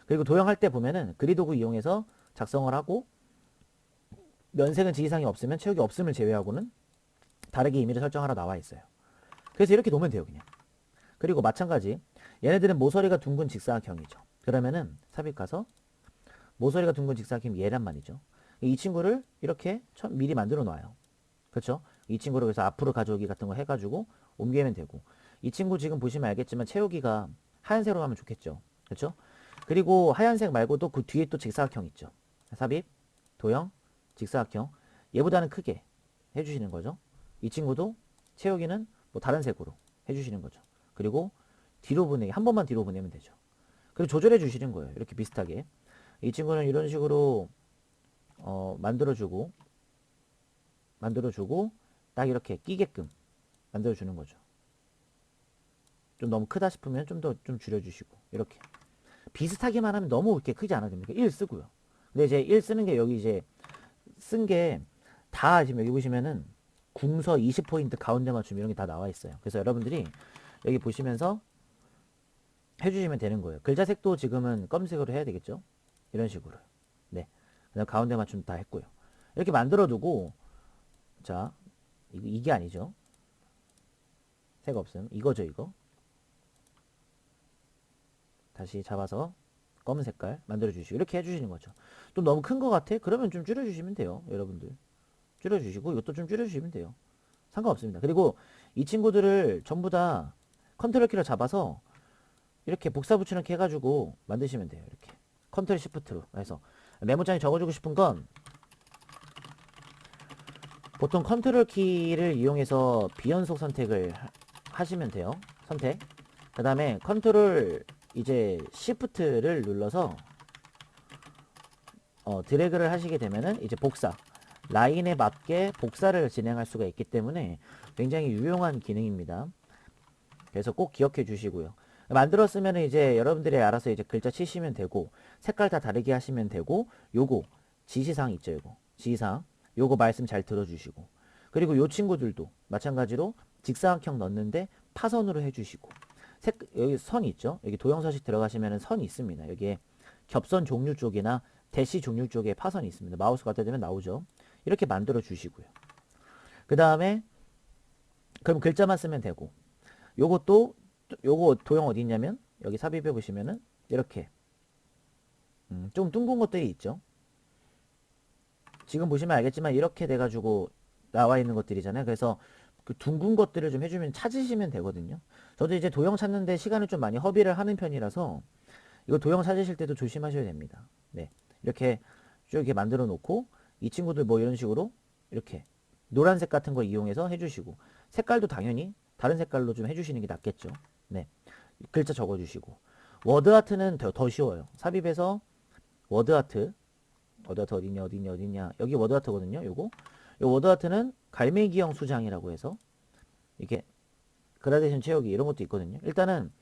그리고 도형할 때 보면은 그리도구 이용해서 작성을 하고 면색은 지시사항이 없으면 채우기 없음을 제외하고는 다르게 임의를 설정하라 나와 있어요. 그래서 이렇게 놓으면 돼요, 그냥. 그리고 마찬가지 얘네들은 모서리가 둥근 직사각형이죠. 그러면은 삽입 가서 모서리가 둥근 직사각형 얘란 말이죠. 이 친구를 이렇게 미리 만들어 놔요. 그렇죠? 이 친구를 그래서 앞으로 가져오기 같은 거 해가지고 옮기면 되고 이 친구 지금 보시면 알겠지만 채우기가 하얀색으로 하면 좋겠죠. 그렇죠? 그리고 하얀색 말고도 그 뒤에 또 직사각형 있죠. 삽입, 도형, 직사각형. 얘보다는 크게 해주시는 거죠. 이 친구도 채우기는 뭐 다른 색으로 해주시는 거죠. 그리고 뒤로 보내기, 한 번만 뒤로 보내면 되죠. 그리고 조절해 주시는 거예요. 이렇게 비슷하게. 이 친구는 이런 식으로 만들어주고 딱 이렇게 끼게끔 만들어주는 거죠. 좀 너무 크다 싶으면 좀 더 좀 줄여주시고 이렇게 비슷하게만 하면 너무 이렇게 크지 않아도 됩니다. 1 쓰고요. 근데 이제 1 쓰는 게 여기 이제 쓴 게 다 지금 여기 보시면은 궁서 20포인트 가운데 맞춤 이런 게 다 나와 있어요. 그래서 여러분들이 여기 보시면서 해주시면 되는 거예요. 글자 색도 지금은 검색으로 해야 되겠죠? 이런 식으로. 네. 그다음 가운데 맞춤 다 했고요. 이렇게 만들어 두고 자 이게 아니죠. 색 없음. 이거죠 이거. 다시 잡아서 검은 색깔 만들어 주시고 이렇게 해주시는 거죠. 좀 너무 큰 것 같아? 그러면 좀 줄여주시면 돼요. 여러분들. 줄여주시고 이것도 좀 줄여주시면 돼요. 상관없습니다. 그리고 이 친구들을 전부 다 컨트롤 키로 잡아서 이렇게 복사 붙여넣기 해가지고 만드시면 돼요. 이렇게 컨트롤 시프트로 해서 메모장에 적어주고 싶은 건 보통 컨트롤 키를 이용해서 비연속 선택을 하시면 돼요. 선택. 그 다음에 컨트롤 이제 시프트를 눌러서 드래그를 하시게 되면은 이제 복사 라인에 맞게 복사를 진행할 수가 있기 때문에 굉장히 유용한 기능입니다. 그래서 꼭 기억해 주시고요. 만들었으면 이제 여러분들이 알아서 이제 글자 치시면 되고 색깔 다 다르게 하시면 되고 요거 지시사항 있죠. 요거 지시사항 요거 말씀 잘 들어주시고 그리고 요 친구들도 마찬가지로 직사각형 넣는데 파선으로 해주시고 여기 선 있죠. 여기 도형서식 들어가시면 선이 있습니다. 여기에 겹선 종류 쪽이나 대시 종류 쪽에 파선이 있습니다. 마우스 갖다 대면 나오죠. 이렇게 만들어 주시고요. 그 다음에 그럼 글자만 쓰면 되고 요것도 요거 도형 어디 있냐면 여기 삽입해 보시면은 이렇게 좀 둥근 것들이 있죠. 지금 보시면 알겠지만 이렇게 돼가지고 나와 있는 것들이잖아요. 그래서 그 둥근 것들을 좀 해주면 찾으시면 되거든요. 저도 이제 도형 찾는데 시간을 좀 많이 허비를 하는 편이라서 이거 도형 찾으실 때도 조심하셔야 됩니다. 네, 이렇게 쭉 이렇게 만들어 놓고 이 친구들 뭐 이런 식으로 이렇게 노란색 같은 거 이용해서 해주시고 색깔도 당연히 다른 색깔로 좀 해주시는 게 낫겠죠. 네, 글자 적어주시고 워드 아트는 더 쉬워요. 삽입해서 워드 아트 어디냐 여기 워드 아트거든요. 요거 요 워드 아트는 갈매기형 수장이라고 해서 이렇게 그라데이션 채우기 이런 것도 있거든요. 일단은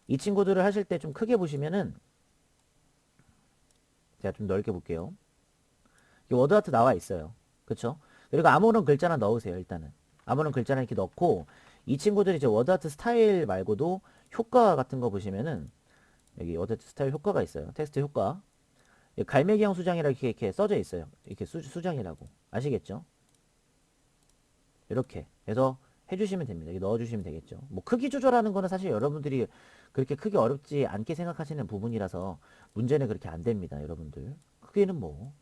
이 친구들을 하실 때 좀 크게 보시면은 제가 좀 넓게 볼게요. 워드 아트 나와 있어요. 그쵸? 그리고 아무런 글자나 넣으세요. 일단은 아무런 글자나 이렇게 넣고 이 친구들이 이제 워드 아트 스타일 말고도 효과 같은 거 보시면은 여기 워드 아트 스타일 효과가 있어요. 텍스트 효과 갈매기형 수장이라고 이렇게 써져 있어요. 이렇게 수장이라고 아시겠죠? 이렇게 해서 해주시면 됩니다. 이렇게 넣어주시면 되겠죠. 뭐 크기 조절하는 거는 사실 여러분들이 그렇게 크게 어렵지 않게 생각하시는 부분이라서 문제는 그렇게 안 됩니다. 여러분들 크기는 뭐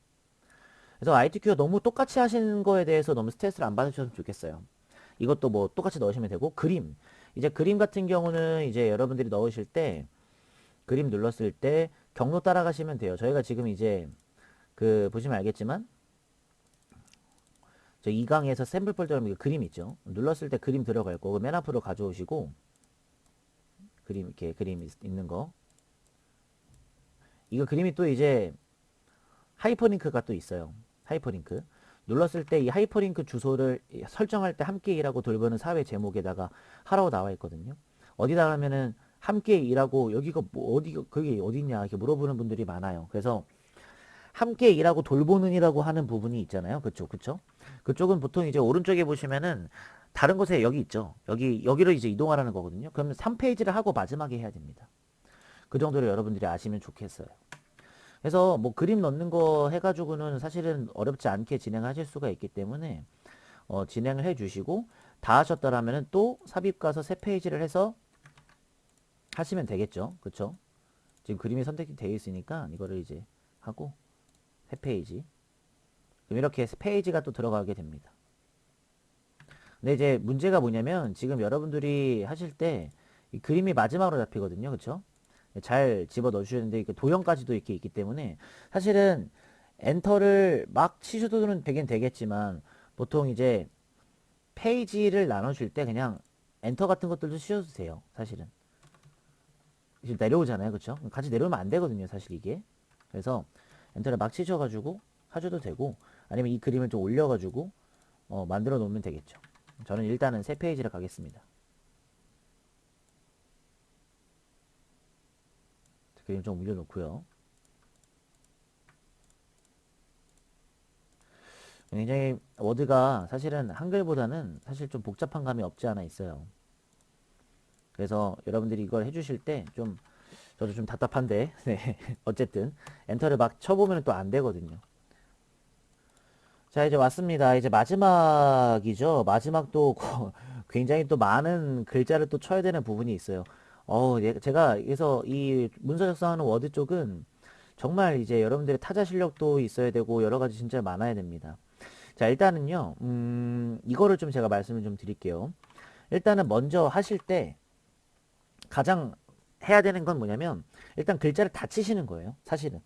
그래서 ITQ가 너무 똑같이 하시는 거에 대해서 너무 스트레스를 안 받으셨으면 좋겠어요. 이것도 뭐 똑같이 넣으시면 되고 그림 이제 그림 같은 경우는 이제 여러분들이 넣으실 때 그림 눌렀을 때 경로 따라가시면 돼요. 저희가 지금 이제 그 보시면 알겠지만 저 2강에서 샘플 폴더라는 그림 있죠. 눌렀을 때 그림 들어갈 거고 맨 앞으로 가져오시고 그림 이렇게 그림 있는 거 이거 그림이 또 이제 하이퍼링크가 또 있어요. 하이퍼링크 눌렀을 때 이 하이퍼링크 주소를 설정할 때 함께 일하고 돌보는 사회 제목에다가 하라고 나와 있거든요. 어디다 하면은 함께 일하고 여기가 뭐 어디가 그게 어디냐 이렇게 물어보는 분들이 많아요. 그래서 함께 일하고 돌보는이라고 하는 부분이 있잖아요. 그쵸, 그쵸? 그쪽은 보통 이제 오른쪽에 보시면은 다른 곳에 여기 있죠. 여기로 이제 이동하라는 거거든요. 그러면 3페이지를 하고 마지막에 해야 됩니다. 그 정도로 여러분들이 아시면 좋겠어요. 그래서 뭐 그림 넣는 거 해가지고는 사실은 어렵지 않게 진행하실 수가 있기 때문에 진행을 해 주시고 다 하셨더라면은 또 삽입 가서 새 페이지를 해서 하시면 되겠죠. 그쵸? 지금 그림이 선택이 되어 있으니까 이거를 이제 하고 새 페이지 그럼 이렇게 페이지가 또 들어가게 됩니다. 근데 이제 문제가 뭐냐면 지금 여러분들이 하실 때 이 그림이 마지막으로 잡히거든요. 그쵸? 잘 집어 넣어주시는데 이렇게 도형까지도 이렇게 있기 때문에 사실은 엔터를 막 치셔도 되긴 되겠지만 보통 이제 페이지를 나눠줄 때 그냥 엔터 같은 것들도 치셔도 돼요. 사실은 지금 내려오잖아요, 그쵸? 같이 내려오면 안 되거든요, 사실 이게. 그래서 엔터를 막 치셔가지고 하셔도 되고 아니면 이 그림을 좀 올려가지고 만들어 놓으면 되겠죠. 저는 일단은 새 페이지를 가겠습니다. 그림 좀 올려놓고요. 굉장히 워드가 사실은 한글보다는 사실 좀 복잡한 감이 없지 않아 있어요. 그래서 여러분들이 이걸 해주실 때 좀 저도 좀 답답한데 네. 어쨌든 엔터를 막 쳐보면 또 안 되거든요. 자 이제 왔습니다. 이제 마지막이죠. 마지막도 굉장히 또 많은 글자를 또 쳐야 되는 부분이 있어요. 제가 그래서 이 문서 작성하는 워드 쪽은 정말 이제 여러분들의 타자 실력도 있어야 되고 여러 가지 진짜 많아야 됩니다. 자 일단은요 이거를 좀 제가 말씀을 좀 드릴게요. 일단은 먼저 하실 때 가장 해야 되는 건 뭐냐면 일단 글자를 다 치시는 거예요. 사실은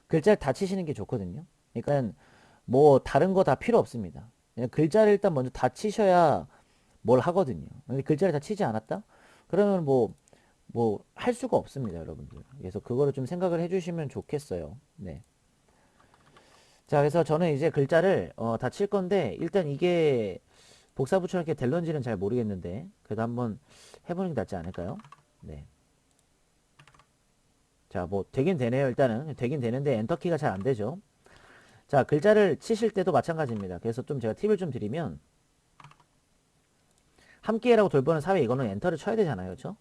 글자를 다 치시는 게 좋거든요. 그러니까 뭐 다른 거 다 필요 없습니다. 그냥 글자를 일단 먼저 다 치셔야 뭘 하거든요. 근데 글자를 다 치지 않았다? 그러면 뭐 할 수가 없습니다, 여러분들. 그래서 그거를 좀 생각을 해주시면 좋겠어요. 네. 자, 그래서 저는 이제 글자를 다 칠 건데 일단 이게 복사부처럼 이렇게 될런지는 잘 모르겠는데 그래도 한번 해보는 게 낫지 않을까요? 네. 자, 뭐 되긴 되네요. 일단은 되긴 되는데 엔터키가 잘 안 되죠. 자, 글자를 치실 때도 마찬가지입니다. 그래서 좀 제가 팁을 좀 드리면 함께라고 돌보는 사회 이거는 엔터를 쳐야 되잖아요. 그렇죠?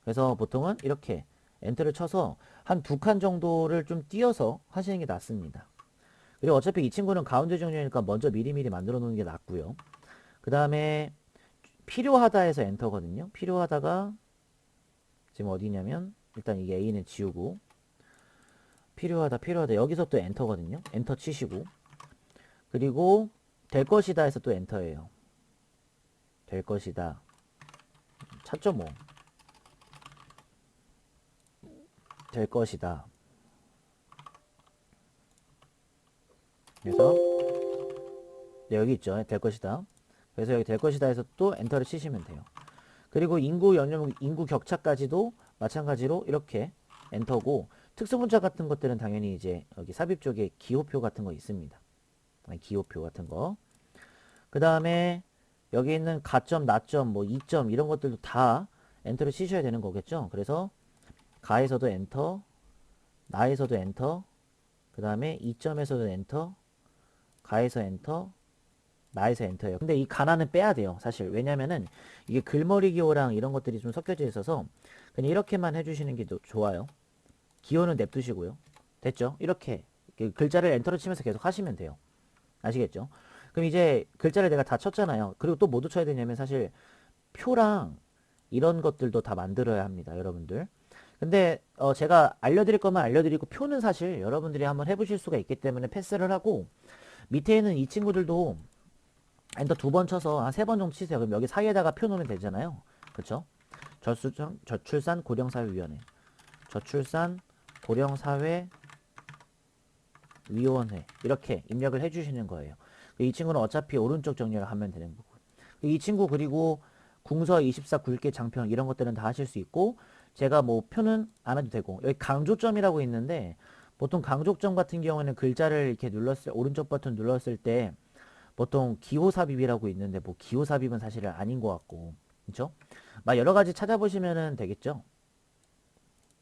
그래서 보통은 이렇게 엔터를 쳐서 한 두 칸 정도를 좀 띄어서 하시는 게 낫습니다. 그리고 어차피 이 친구는 가운데 정렬이니까 먼저 미리미리 만들어 놓는 게 낫고요. 그 다음에 필요하다 해서 엔터거든요. 필요하다가 지금 어디냐면 일단 이게 A는 지우고 필요하다 여기서 또 엔터거든요. 엔터 치시고 그리고 될 것이다 해서 또 엔터예요. 될 것이다. 찾죠 뭐. 될 것이다. 그래서 네, 여기 있죠. 될 것이다. 그래서 여기 될 것이다 해서 또 엔터를 치시면 돼요. 그리고 인구 연령, 인구 격차까지도 마찬가지로 이렇게 엔터고 특수문자 같은 것들은 당연히 이제 여기 삽입 쪽에 기호표 같은 거 있습니다. 기호표 같은 거. 그 다음에 여기 있는 가점, 나점, 뭐 2점 이런 것들도 다 엔터를 치셔야 되는 거겠죠. 그래서 가에서도 엔터, 나에서도 엔터, 그 다음에 2점에서도 엔터, 가에서 엔터, 나에서 엔터예요. 근데 이 가나는 빼야 돼요. 사실. 왜냐면은 이게 글머리 기호랑 이런 것들이 좀 섞여져 있어서 그냥 이렇게만 해주시는 게 좋아요. 기호는 냅두시고요. 됐죠? 이렇게 글자를 엔터를 치면서 계속 하시면 돼요. 아시겠죠? 그럼 이제 글자를 내가 다 쳤잖아요. 그리고 또 뭐도 쳐야 되냐면 사실 표랑 이런 것들도 다 만들어야 합니다. 여러분들. 근데 제가 알려드릴 것만 알려드리고 표는 사실 여러분들이 한번 해보실 수가 있기 때문에 패스를 하고 밑에 있는 이 친구들도 엔터 두 번 쳐서 한 세 번 정도 치세요. 그럼 여기 사이에다가 표 놓으면 되잖아요. 그쵸? 저출산 고령사회위원회. 저출산 고령사회위원회. 이렇게 입력을 해주시는 거예요. 이 친구는 어차피 오른쪽 정렬을 하면 되는 거고. 이 친구 그리고 궁서 24 굵게 장편 이런 것들은 다 하실 수 있고 제가 뭐 표는 안 해도 되고 여기 강조점이라고 있는데 보통 강조점 같은 경우에는 글자를 이렇게 오른쪽 버튼 눌렀을 때 보통 기호 삽입이라고 있는데 뭐 기호 삽입은 사실은 아닌 것 같고 그쵸? 막 여러 가지 찾아보시면 되겠죠?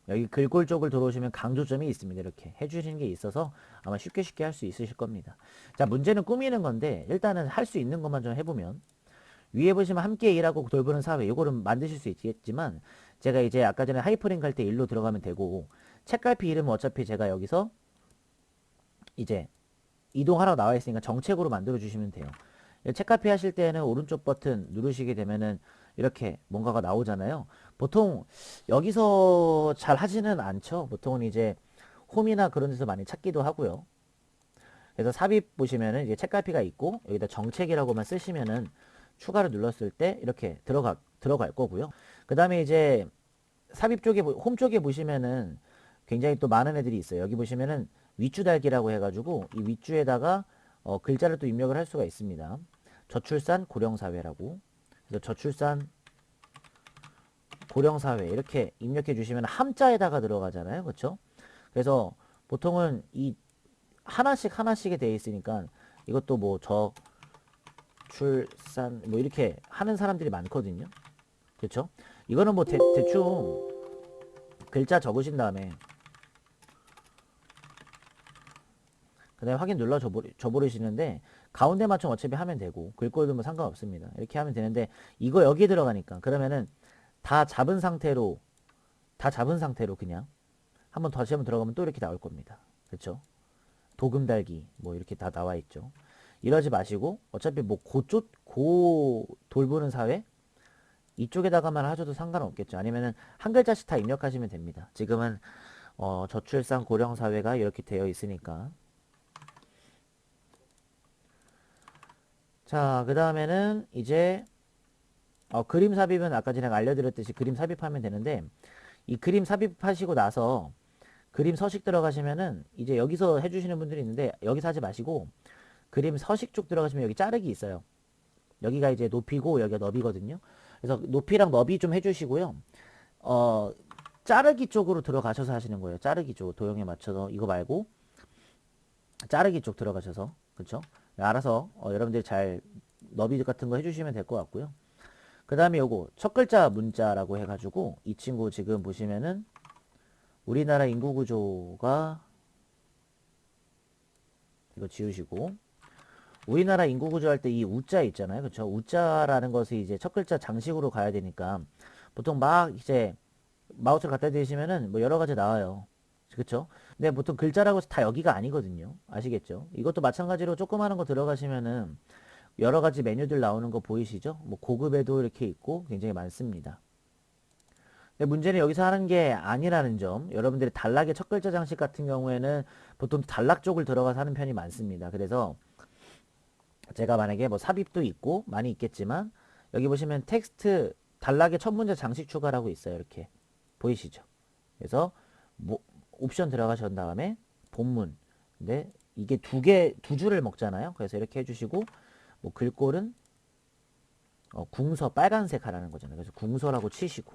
여기 글꼴 쪽을 들어오시면 강조점이 있습니다. 이렇게 해주시는 게 있어서 아마 쉽게 할 수 있으실 겁니다. 자 문제는 꾸미는 건데 일단은 할 수 있는 것만 좀 해보면 위에 보시면 함께 일하고 돌보는 사회 이거는 만드실 수 있겠지만 제가 이제 아까 전에 하이퍼링크 할 때 일로 들어가면 되고 책갈피 이름은 어차피 제가 여기서 이제 이동하라고 나와 있으니까 정책으로 만들어 주시면 돼요. 책카피 하실 때는 오른쪽 버튼 누르시게 되면은 이렇게 뭔가가 나오잖아요. 보통 여기서 잘 하지는 않죠. 보통은 이제 홈이나 그런 데서 많이 찾기도 하고요. 그래서 삽입 보시면은 이제 책갈피가 있고 여기다 정책이라고만 쓰시면은 추가를 눌렀을 때 이렇게 들어갈 거고요. 그 다음에 이제 삽입 쪽에, 홈 쪽에 보시면은 굉장히 또 많은 애들이 있어요. 여기 보시면은 윗줄 달기라고 해가지고 이 윗줄에다가 글자를 또 입력을 할 수가 있습니다. 저출산 고령사회라고. 그래서 저출산 고령사회 이렇게 입력해 주시면 함자에다가 들어가잖아요. 그렇죠? 그래서 보통은 이 하나씩 하나씩에 되어 있으니까 이것도 뭐 저출산 뭐 이렇게 하는 사람들이 많거든요. 그렇죠? 이거는 뭐 대충 글자 적으신 다음에 그 다음에 확인 눌러 줘버리시는데 가운데 맞춤 어차피 하면 되고 글꼴도 뭐 상관없습니다. 이렇게 하면 되는데 이거 여기 들어가니까 그러면은 다 잡은 상태로 그냥 한번 다시 한번 들어가면 또 이렇게 나올 겁니다. 그렇죠? 도금 달기 뭐 이렇게 다 나와 있죠. 이러지 마시고 어차피 뭐 고 돌보는 사회 이쪽에다가만 하셔도 상관없겠죠. 아니면은 한 글자씩 다 입력하시면 됩니다. 지금은 저출산 고령 사회가 이렇게 되어 있으니까. 자, 그 다음에는 이제 그림 삽입은 아까 전에 알려드렸듯이 그림 삽입하면 되는데 이 그림 삽입하시고 나서 그림 서식 들어가시면은 이제 여기서 해주시는 분들이 있는데 여기서 하지 마시고 그림 서식 쪽 들어가시면 여기 자르기 있어요. 여기가 이제 높이고 여기가 너비거든요. 그래서 높이랑 너비 좀 해주시고요. 자르기 쪽으로 들어가셔서 하시는 거예요. 자르기 쪽 도형에 맞춰서 이거 말고 자르기 쪽 들어가셔서 그쵸? 알아서 여러분들이 잘 너비 같은 거 해주시면 될 것 같고요. 그 다음에 요거 첫 글자 문자라고 해가지고 이 친구 지금 보시면은 우리나라 인구 구조가 이거 지우시고 우리나라 인구 구조 할 때 이 우자 있잖아요. 그쵸? 우자라는 것이 이제 첫 글자 장식으로 가야 되니까 보통 막 이제 마우스를 갖다 대시면은 뭐 여러 가지 나와요. 그쵸? 근데 보통 글자라고 해서 다 여기가 아니거든요. 아시겠죠? 이것도 마찬가지로 조그마한 거 들어가시면은 여러 가지 메뉴들 나오는 거 보이시죠? 뭐 고급에도 이렇게 있고 굉장히 많습니다. 근데 문제는 여기서 하는 게 아니라는 점. 여러분들이 단락의 첫 글자 장식 같은 경우에는 보통 단락 쪽을 들어가서 하는 편이 많습니다. 그래서 제가 만약에 뭐 삽입도 있고 많이 있겠지만 여기 보시면 텍스트 단락의 첫 문자 장식 추가라고 있어요. 이렇게 보이시죠? 그래서 뭐 옵션 들어가신 다음에 본문. 근데 이게 두 줄을 먹잖아요. 그래서 이렇게 해주시고 뭐 글꼴은 궁서 빨간색 하라는 거잖아요. 그래서 궁서라고 치시고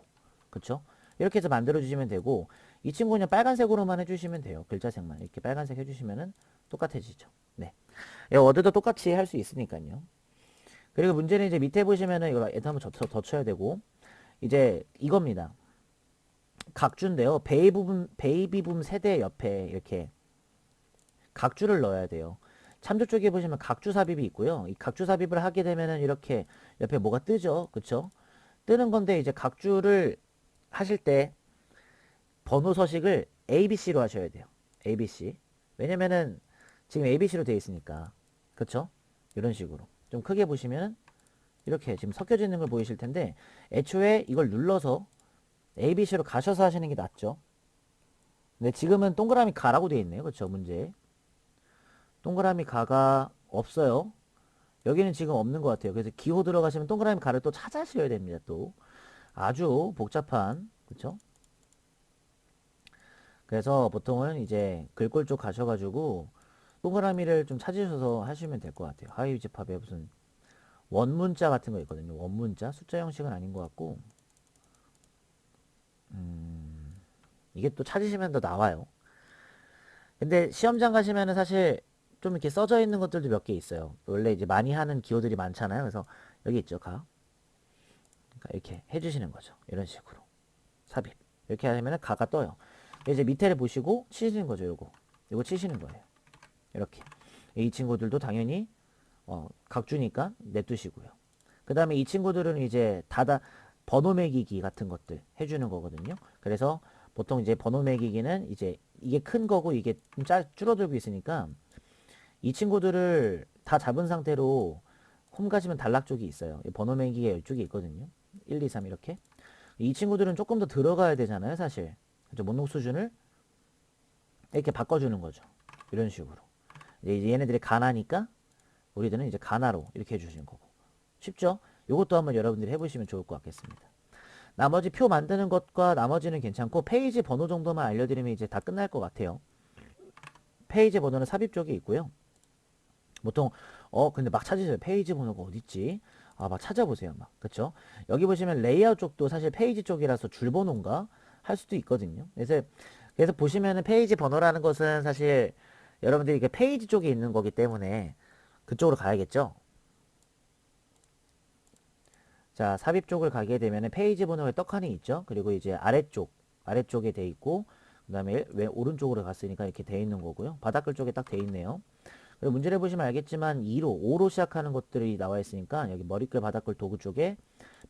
그쵸? 이렇게 해서 만들어 주시면 되고 이 친구는 빨간색으로만 해주시면 돼요. 글자색만 이렇게 빨간색 해주시면은 똑같아지죠. 네, 워드도 똑같이 할 수 있으니까요. 그리고 문제는 이제 밑에 보시면은 이거 엔터 한번 더 쳐야 되고 이제 이겁니다. 각주인데요. 베이비붐 세대 옆에 이렇게 각주를 넣어야 돼요. 참조 쪽에 보시면 각주 삽입이 있고요. 이 각주 삽입을 하게 되면은 이렇게 옆에 뭐가 뜨죠. 그쵸? 뜨는 건데 이제 각주를 하실 때 번호 서식을 ABC로 하셔야 돼요. ABC. 왜냐면은 지금 ABC로 되어 있으니까. 그쵸? 이런 식으로. 좀 크게 보시면 이렇게 지금 섞여져 있는 걸 보이실 텐데 애초에 이걸 눌러서 ABC로 가셔서 하시는 게 낫죠. 근데 지금은 동그라미 가라고 되어 있네요. 그쵸? 문제. 동그라미 가가 없어요. 여기는 지금 없는 것 같아요. 그래서 기호 들어가시면 동그라미 가를 또 찾아셔야 됩니다. 또 아주 복잡한 그쵸? 그래서 보통은 이제 글꼴 쪽 가셔가지고 동그라미를 좀 찾으셔서 하시면 될 것 같아요. 하위 집합에 무슨 원문자 같은 거 있거든요. 원문자 숫자 형식은 아닌 것 같고 이게 또 찾으시면 더 나와요. 근데 시험장 가시면은 사실 좀 이렇게 써져 있는 것들도 몇 개 있어요. 원래 이제 많이 하는 기호들이 많잖아요. 그래서 여기 있죠. 그러니까 이렇게 해주시는 거죠. 이런 식으로 삽입 이렇게 하면은 가가 떠요. 이제 밑에를 보시고 치시는 거죠. 요거 치시는 거예요. 이렇게 이 친구들도 당연히 각주니까 냅두시고요. 그 다음에 이 친구들은 이제 번호 매기기 같은 것들 해주는 거거든요. 그래서 보통 이제 번호 매기기는 이제 이게 큰 거고 이게 좀 줄어들고 있으니까 이 친구들을 다 잡은 상태로 홈 가시면 단락 쪽이 있어요. 번호 매기기가 이쪽에 있거든요. 1, 2, 3 이렇게. 이 친구들은 조금 더 들어가야 되잖아요, 사실. 그죠? 목록 수준을 이렇게 바꿔주는 거죠. 이런 식으로. 이제 얘네들이 가나니까 우리들은 이제 가나로 이렇게 해주시는 거고. 쉽죠? 이것도 한번 여러분들이 해보시면 좋을 것 같겠습니다. 나머지 표 만드는 것과 나머지는 괜찮고 페이지 번호 정도만 알려드리면 이제 다 끝날 것 같아요. 페이지 번호는 삽입 쪽에 있고요. 보통 근데 막 찾으세요. 페이지 번호가 어딨지? 막 찾아보세요. 막 그쵸? 여기 보시면 레이아웃 쪽도 사실 페이지 쪽이라서 줄 번호인가 할 수도 있거든요. 그래서 보시면은 페이지 번호라는 것은 사실 여러분들이 이게 페이지 쪽에 있는 거기 때문에 그쪽으로 가야겠죠. 자, 삽입 쪽을 가게 되면은 페이지 번호의 떡하니 있죠. 그리고 이제 아래쪽에 돼 있고, 그 다음에 왜 오른쪽으로 갔으니까 이렇게 돼 있는 거고요. 바닥글 쪽에 딱 돼 있네요. 그리고 문제를 보시면 알겠지만 5로 시작하는 것들이 나와 있으니까 여기 머리글 바닥글 도구 쪽에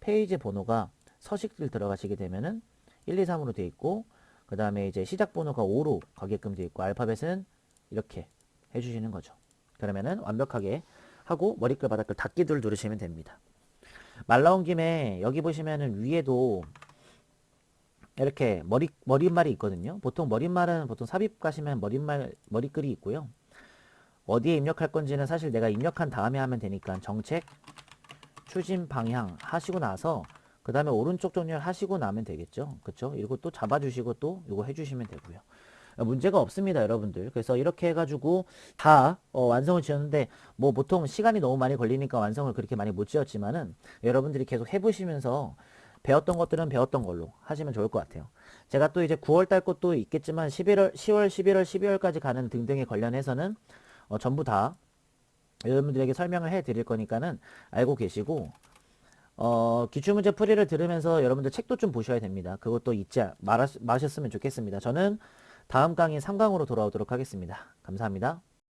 페이지 번호가 서식을 들어가시게 되면은 1, 2, 3으로 돼 있고, 그 다음에 이제 시작 번호가 5로 가게끔 돼 있고, 알파벳은 이렇게 해주시는 거죠. 그러면은 완벽하게 하고 머리글 바닥글 닫기를 누르시면 됩니다. 말 나온 김에 여기 보시면은 위에도 이렇게 머릿말이 있거든요. 보통 머릿말은 보통 삽입 가시면 머릿글이 있고요. 어디에 입력할 건지는 사실 내가 입력한 다음에 하면 되니까 정책, 추진 방향 하시고 나서 그 다음에 오른쪽 정렬 하시고 나면 되겠죠. 그쵸? 이거 또 잡아주시고 또 이거 해주시면 되고요. 문제가 없습니다, 여러분들. 그래서 이렇게 해가지고 다 완성을 지었는데 뭐 보통 시간이 너무 많이 걸리니까 완성을 그렇게 많이 못 지었지만은 여러분들이 계속 해보시면서 배웠던 것들은 배웠던 걸로 하시면 좋을 것 같아요. 제가 또 이제 9월달 것도 있겠지만 11월, 10월, 11월, 12월까지 가는 등등에 관련해서는 전부 다 여러분들에게 설명을 해 드릴 거니까는 알고 계시고 기출문제 풀이를 들으면서 여러분들 책도 좀 보셔야 됩니다. 그것도 잊지 마셨으면 좋겠습니다. 저는 다음 강의 3강으로 돌아오도록 하겠습니다. 감사합니다.